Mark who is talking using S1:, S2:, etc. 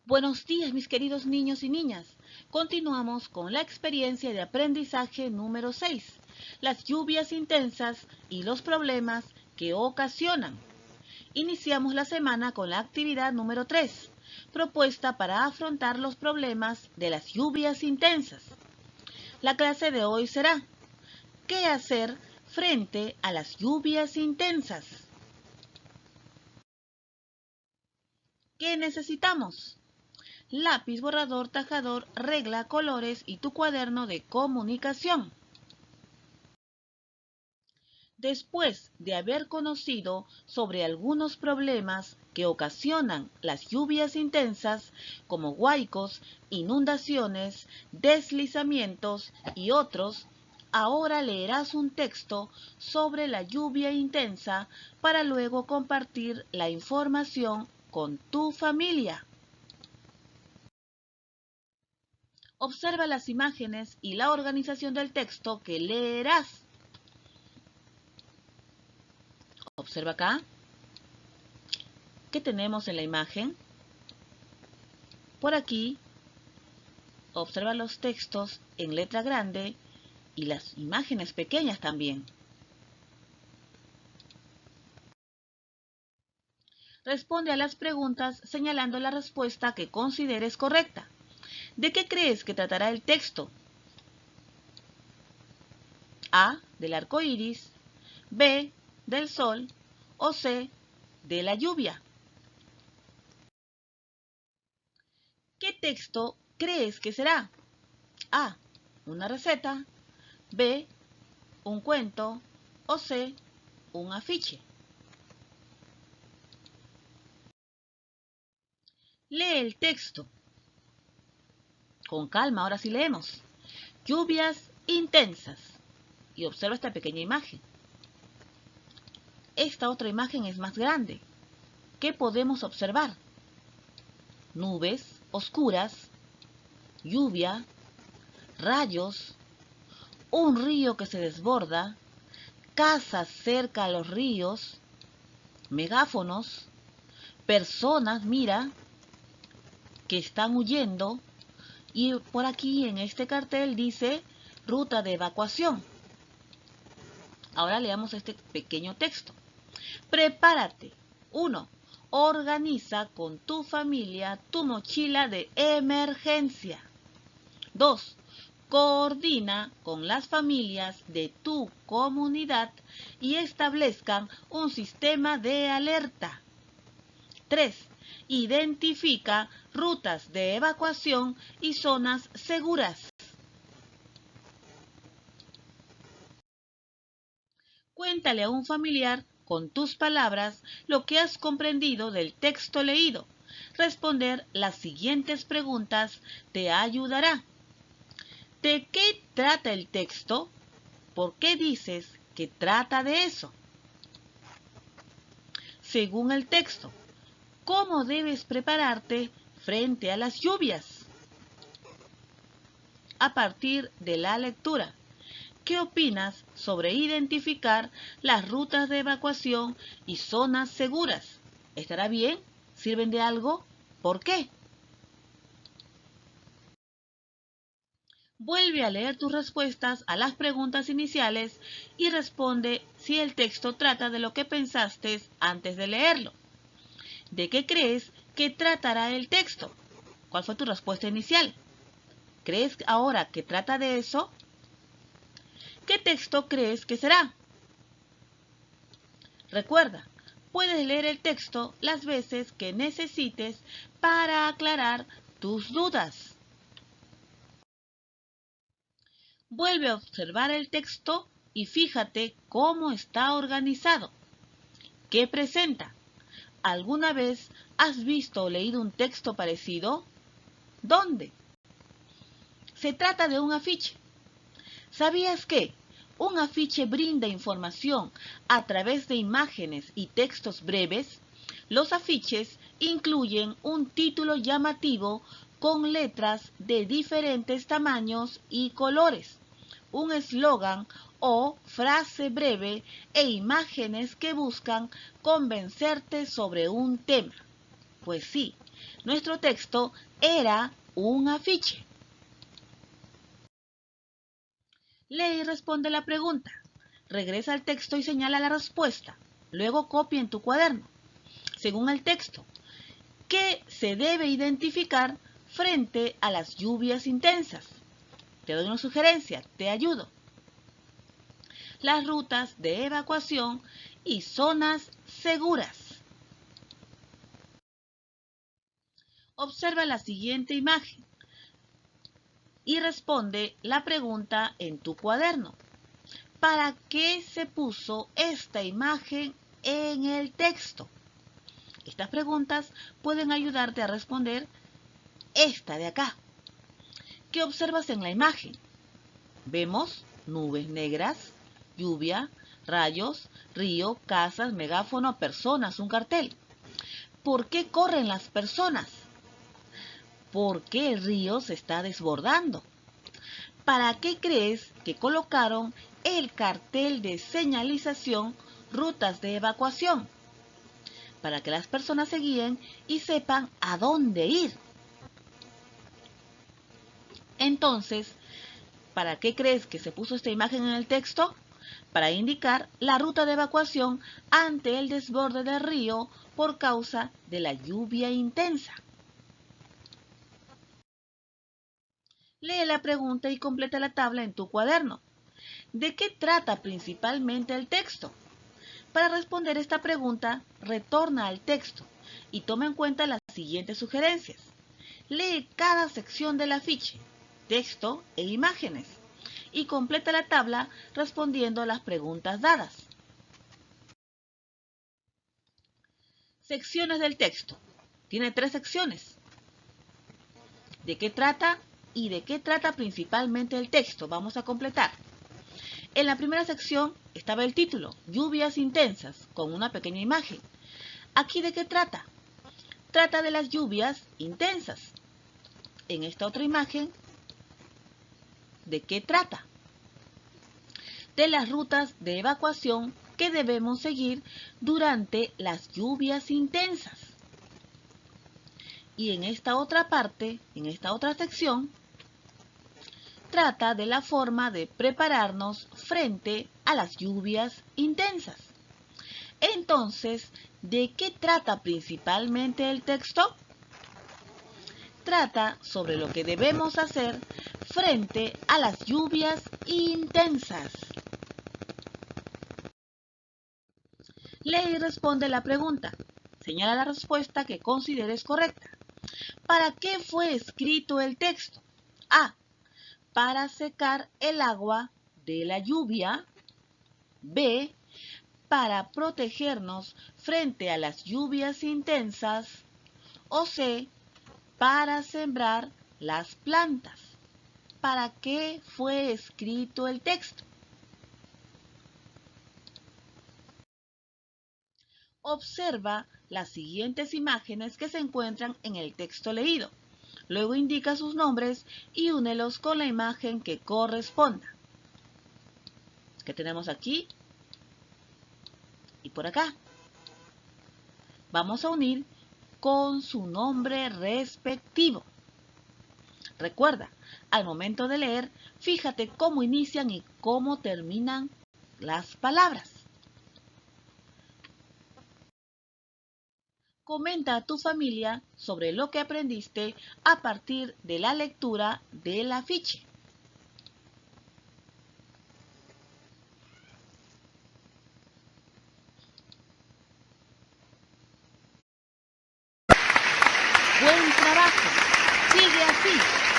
S1: Buenos días, mis queridos niños y niñas. Continuamos con la experiencia de aprendizaje número 6, las lluvias intensas y los problemas que ocasionan. Iniciamos la semana con la actividad número 3, propuesta para afrontar los problemas de las lluvias intensas. La clase de hoy será ¿qué hacer frente a las lluvias intensas? ¿Qué necesitamos? Lápiz, borrador, tajador, regla, colores y tu cuaderno de comunicación. Después de haber conocido sobre algunos problemas que ocasionan las lluvias intensas, como huaicos, inundaciones, deslizamientos y otros, ahora leerás un texto sobre la lluvia intensa para luego compartir la información con tu familia. Observa las imágenes y la organización del texto que leerás. Observa acá. ¿Qué tenemos en la imagen? Por aquí, observa los textos en letra grande y las imágenes pequeñas también. Responde a las preguntas señalando la respuesta que consideres correcta. ¿De qué crees que tratará el texto? A, del arco iris, B, del sol o C, de la lluvia. ¿Qué texto crees que será? A, una receta, B, un cuento o C, un afiche. Lee el texto. Con calma, ahora sí leemos. Lluvias intensas. Y observa esta pequeña imagen. Esta otra imagen es más grande. ¿Qué podemos observar? Nubes oscuras, lluvia, rayos, un río que se desborda, casas cerca a los ríos, megáfonos, personas, mira, que están huyendo, y por aquí en este cartel dice ruta de evacuación. Ahora leamos este pequeño texto. Prepárate. 1. Organiza con tu familia tu mochila de emergencia. 2. Coordina con las familias de tu comunidad y establezcan un sistema de alerta. 3. Identifica rutas de evacuación y zonas seguras. Cuéntale a un familiar con tus palabras lo que has comprendido del texto leído. Responder las siguientes preguntas te ayudará. ¿De qué trata el texto? ¿Por qué dices que trata de eso? Según el texto, ¿cómo debes prepararte frente a las lluvias? A partir de la lectura, ¿qué opinas sobre identificar las rutas de evacuación y zonas seguras? ¿Estará bien? ¿Sirven de algo? ¿Por qué? Vuelve a leer tus respuestas a las preguntas iniciales y responde si el texto trata de lo que pensaste antes de leerlo. ¿De qué crees que tratará el texto? ¿Cuál fue tu respuesta inicial? ¿Crees ahora que trata de eso? ¿Qué texto crees que será? Recuerda, puedes leer el texto las veces que necesites para aclarar tus dudas. Vuelve a observar el texto y fíjate cómo está organizado. ¿Qué presenta? ¿Alguna vez has visto o leído un texto parecido? ¿Dónde? Se trata de un afiche. ¿Sabías que un afiche brinda información a través de imágenes y textos breves? Los afiches incluyen un título llamativo con letras de diferentes tamaños y colores, un eslogan o frase breve e imágenes que buscan convencerte sobre un tema. Pues sí, Nuestro texto era un afiche. Lee y responde la pregunta. Regresa al texto y señala la respuesta. Luego copia en tu cuaderno. Según el texto, ¿qué se debe identificar frente a las lluvias intensas? Te doy una sugerencia, te ayudo. Las rutas de evacuación y zonas seguras. Observa la siguiente imagen y responde la pregunta en tu cuaderno. ¿Para qué se puso esta imagen en el texto? Estas preguntas pueden ayudarte a responder esta de acá. ¿Qué observas en la imagen? Vemos nubes negras, lluvia, rayos, río, casas, megáfono, personas, un cartel. ¿Por qué corren las personas? ¿Por qué el río se está desbordando? ¿Para qué crees que colocaron el cartel de señalización rutas de evacuación? Para que las personas se guíen y sepan a dónde ir. Entonces, ¿para qué crees que se puso esta imagen en el texto? Para indicar la ruta de evacuación ante el desborde del río por causa de la lluvia intensa. Lee la pregunta y completa la tabla en tu cuaderno. ¿De qué trata principalmente el texto? Para responder esta pregunta, retorna al texto y toma en cuenta las siguientes sugerencias. Lee cada sección del afiche, texto e imágenes, y completa la tabla respondiendo a las preguntas dadas. Secciones del texto. Tiene 3 secciones. ¿De qué trata y de qué trata principalmente el texto? Vamos a completar. En la primera sección estaba el título, Lluvias intensas, con una pequeña imagen. ¿Aquí de qué trata? Trata de las lluvias intensas. En esta otra imagen, ¿de qué trata? De las rutas de evacuación que debemos seguir durante las lluvias intensas. Y en esta otra parte, en esta otra sección, trata de la forma de prepararnos frente a las lluvias intensas. Entonces, ¿de qué trata principalmente el texto? Trata sobre lo que debemos hacer frente a las lluvias intensas. Lee y responde la pregunta. Señala la respuesta que consideres correcta. ¿Para qué fue escrito el texto? A. Para secar el agua de la lluvia. B. Para protegernos frente a las lluvias intensas. O C. Para sembrar las plantas. ¿Para qué fue escrito el texto? Observa las siguientes imágenes que se encuentran en el texto leído. Luego indica sus nombres y únelos con la imagen que corresponda. ¿Qué tenemos aquí? Y por acá. Vamos a unir con su nombre respectivo. Recuerda, al momento de leer, fíjate cómo inician y cómo terminan las palabras. Comenta a tu familia sobre lo que aprendiste a partir de la lectura del afiche. Buen trabajo. Sigue así.